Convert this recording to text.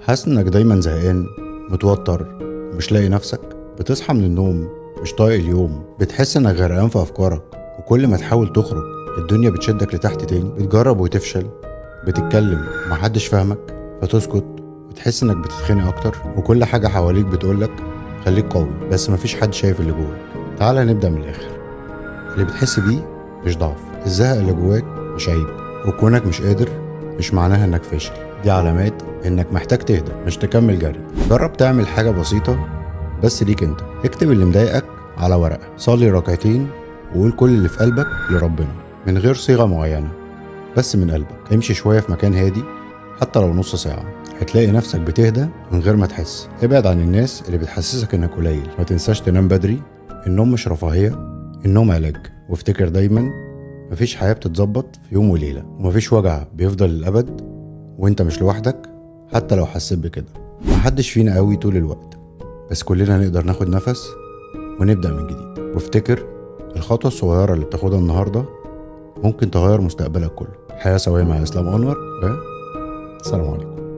حاسس انك دايما زهقان، متوتر، مش لاقي نفسك. بتصحى من النوم مش طايق اليوم، بتحس انك غرقان في افكارك، وكل ما تحاول تخرج الدنيا بتشدك لتحت تاني. بتجرب وتفشل، بتتكلم ومحدش فاهمك فتسكت وتحس انك بتتخنق اكتر، وكل حاجة حواليك بتقولك خليك قوي، بس مفيش حد شايف اللي جواك. تعالى نبدأ من الاخر. اللي بتحس بيه مش ضعف، الزهق اللي جواك مش عيب، وكونك مش قادر مش معناها انك فاشل. دي علامات انك محتاج تهدى مش تكمل جري. جرب تعمل حاجة بسيطة بس ليك انت. اكتب اللي مضايقك على ورقة، صلي ركعتين، وقول كل اللي في قلبك لربنا من غير صيغة معينة، بس من قلبك. امشي شوية في مكان هادي حتى لو نص ساعة، هتلاقي نفسك بتهدى من غير ما تحس. ابعد عن الناس اللي بتحسسك انك قليل. ما تنساش تنام بدري، النوم مش رفاهية، النوم علاج. وافتكر دايما مفيش حياة بتتظبط في يوم وليلة، ومفيش وجع بيفضل للأبد، وانت مش لوحدك حتى لو حسيت بكده. محدش فينا قوي طول الوقت، بس كلنا نقدر ناخد نفس ونبدأ من جديد. وافتكر الخطوة الصغيرة اللي بتاخدها النهاردة ممكن تغير مستقبلك كله. حياة سوية مع إسلام أنور، والسلام عليكم.